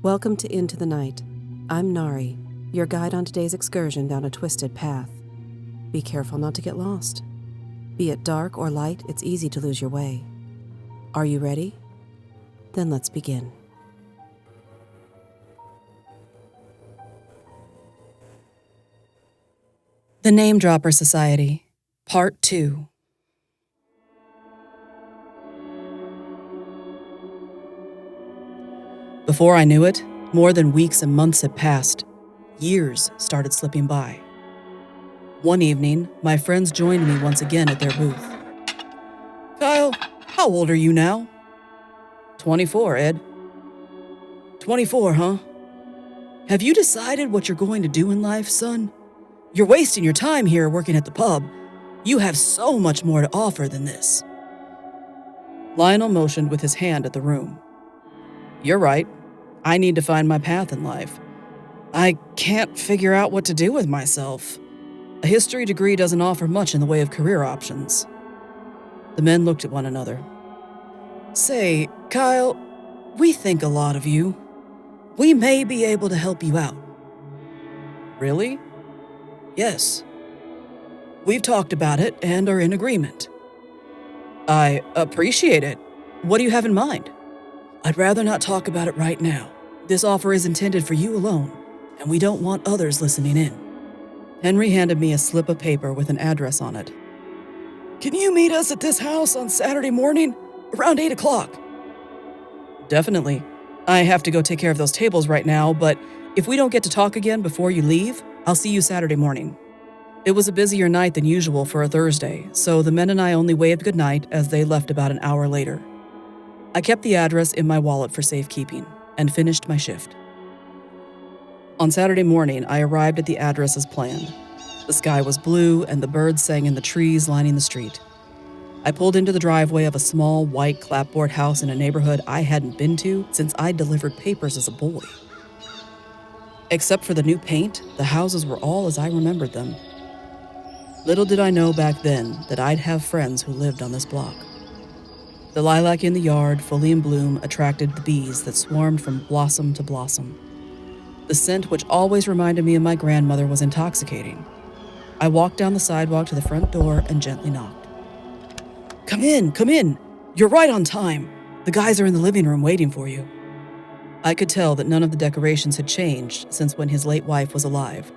Welcome to Into the Night. I'm Nari, your guide on today's excursion down a twisted path. Be careful not to get lost. Be it dark or light, it's easy to lose your way. Are you ready? Then let's begin. The Name Dropper Society, Part 2. Before I knew it, more than weeks and months had passed. Years started slipping by. One evening, my friends joined me once again at their booth. "Kyle, how old are you now?" 24, Ed. 24, huh? Have you decided what you're going to do in life, son? You're wasting your time here working at the pub. You have so much more to offer than this. Lionel motioned with his hand at the room. You're right. I need to find my path in life. I can't figure out what to do with myself. A history degree doesn't offer much in the way of career options. The men looked at one another. Say, Kyle, we think a lot of you. We may be able to help you out. Really? Yes. We've talked about it and are in agreement. I appreciate it. What do you have in mind? I'd rather not talk about it right now. This offer is intended for you alone, and we don't want others listening in. Henry handed me a slip of paper with an address on it. Can you meet us at this house on Saturday morning, around 8 o'clock? Definitely. I have to go take care of those tables right now, but if we don't get to talk again before you leave, I'll see you Saturday morning. It was a busier night than usual for a Thursday, so the men and I only waved goodnight as they left about an hour later. I kept the address in my wallet for safekeeping and finished my shift. On Saturday morning, I arrived at the address as planned. The sky was blue and the birds sang in the trees lining the street. I pulled into the driveway of a small white clapboard house in a neighborhood I hadn't been to since I delivered papers as a boy. Except for the new paint, the houses were all as I remembered them. Little did I know back then that I'd have friends who lived on this block. The lilac in the yard, fully in bloom, attracted the bees that swarmed from blossom to blossom. The scent, which always reminded me of my grandmother, was intoxicating. I walked down the sidewalk to the front door and gently knocked. Come in. You're right on time. The guys are in the living room waiting for you." I could tell that none of the decorations had changed since when his late wife was alive.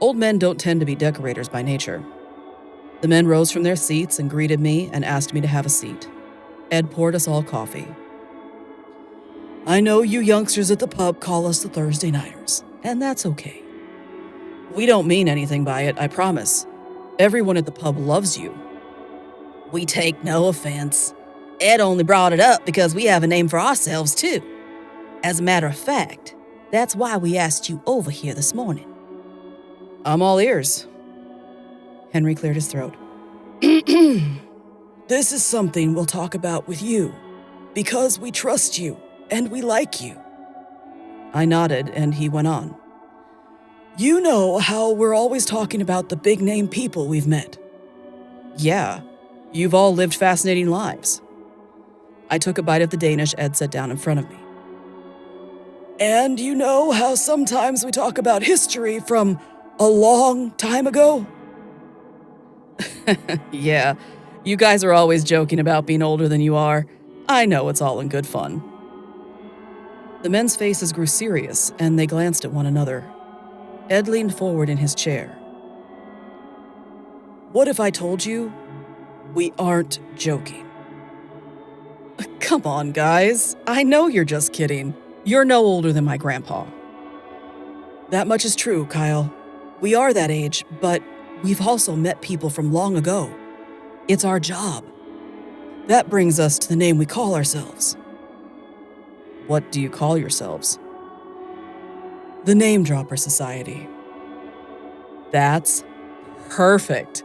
Old men don't tend to be decorators by nature. The men rose from their seats and greeted me and asked me to have a seat. Ed poured us all coffee. I know you youngsters at the pub call us the Thursday Nighters, and that's okay. We don't mean anything by it, I promise. Everyone at the pub loves you. We take no offense. Ed only brought it up because we have a name for ourselves, too. As a matter of fact, that's why we asked you over here this morning. I'm all ears. Henry cleared his throat. This is something we'll talk about with you, because we trust you and we like you. I nodded and he went on. You know how we're always talking about the big-name people we've met. Yeah, you've all lived fascinating lives. I took a bite of the Danish Ed set down in front of me. And you know how sometimes we talk about history from a long time ago? Yeah, you guys are always joking about being older than you are. I know it's all in good fun. The men's faces grew serious, and they glanced at one another. Ed leaned forward in his chair. What if I told you we aren't joking? Come on, guys. I know you're just kidding. You're no older than my grandpa. That much is true, Kyle. We are that age, but we've also met people from long ago. It's our job. That brings us to the name we call ourselves. What do you call yourselves? The Name Dropper Society. That's perfect.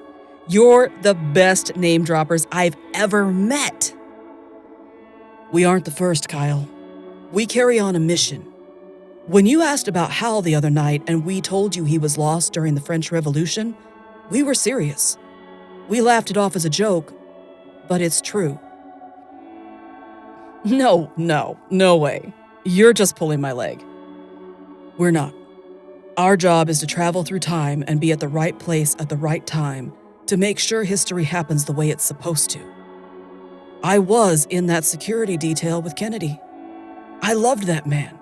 You're the best name droppers I've ever met. We aren't the first, Kyle. We carry on a mission. When you asked about Hal the other night and we told you he was lost during the French Revolution, we were serious. We laughed it off as a joke, but it's true. No way. You're just pulling my leg. We're not. Our job is to travel through time and be at the right place at the right time to make sure history happens the way it's supposed to. I was in that security detail with Kennedy. I loved that man,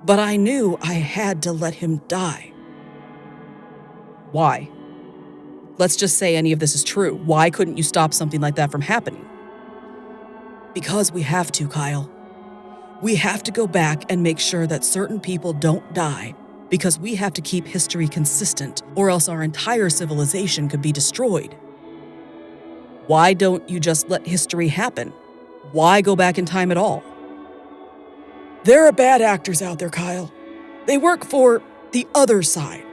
but I knew I had to let him die. Why? Let's just say any of this is true. Why couldn't you stop something like that from happening? Because we have to, Kyle. We have to go back and make sure that certain people don't die because we have to keep history consistent, or else our entire civilization could be destroyed. Why don't you just let history happen? Why go back in time at all? There are bad actors out there, Kyle. They work for the other side.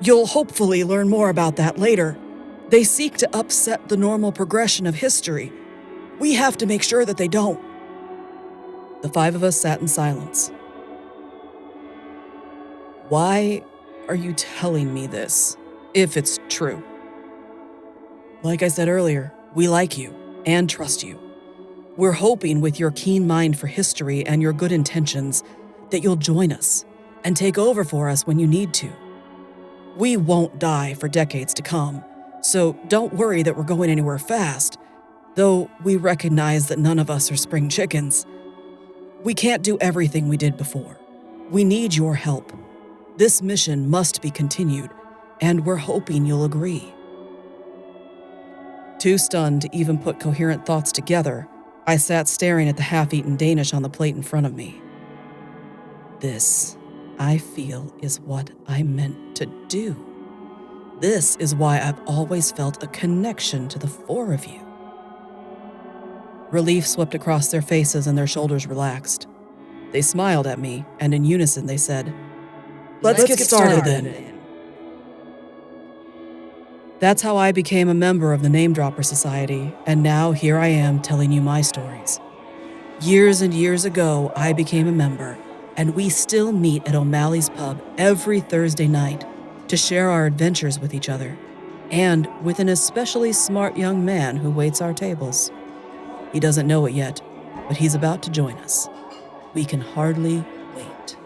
You'll hopefully learn more about that later. They seek to upset the normal progression of history. We have to make sure that they don't. The five of us sat in silence. Why are you telling me this, if it's true? Like I said earlier, we like you and trust you. We're hoping with your keen mind for history and your good intentions that you'll join us and take over for us when you need to. We won't die for decades to come, so don't worry that we're going anywhere fast, though we recognize that none of us are spring chickens. We can't do everything we did before. We need your help. This mission must be continued, and we're hoping you'll agree. Too stunned to even put coherent thoughts together, I sat staring at the half-eaten Danish on the plate in front of me. This, I feel, is what I meant to do. This is why I've always felt a connection to the four of you. Relief swept across their faces and their shoulders relaxed. They smiled at me, and in unison they said, Let's get started then. That's how I became a member of the Name Dropper Society, and now here I am telling you my stories. Years and years ago, I became a member, and we still meet at O'Malley's Pub every Thursday night to share our adventures with each other, and with an especially smart young man who waits our tables. He doesn't know it yet, but he's about to join us. We can hardly wait.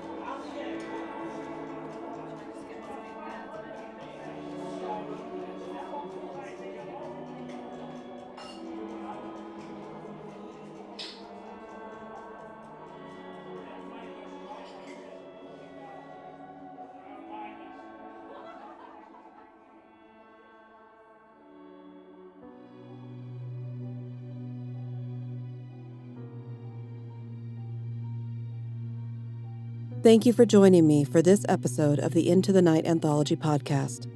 Thank you for joining me for this episode of the Into the Night Anthology podcast.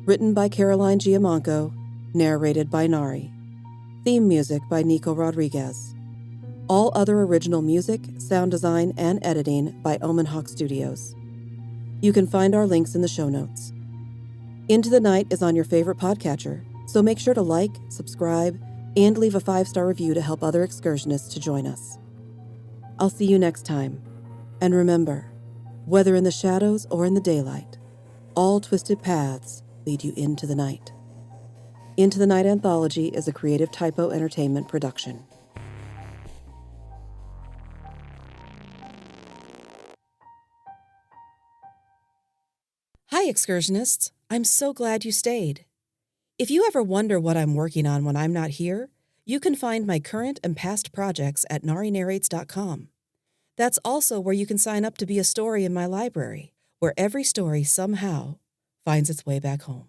Written by Caroline Giammanco, narrated by Nari. Theme music by Nico Rodriguez. All other original music, sound design, and editing by Omen Hawk Studios. You can find our links in the show notes. Into the Night is on your favorite podcatcher, so make sure to like, subscribe, and leave a 5-star review to help other excursionists to join us. I'll see you next time. And remember, whether in the shadows or in the daylight, all twisted paths lead you into the night. Into the Night Anthology is a Creative Typo Entertainment production. Hi, excursionists. I'm so glad you stayed. If you ever wonder what I'm working on when I'm not here, you can find my current and past projects at narinarrates.com. That's also where you can sign up to be a story in my library, where every story somehow finds its way back home.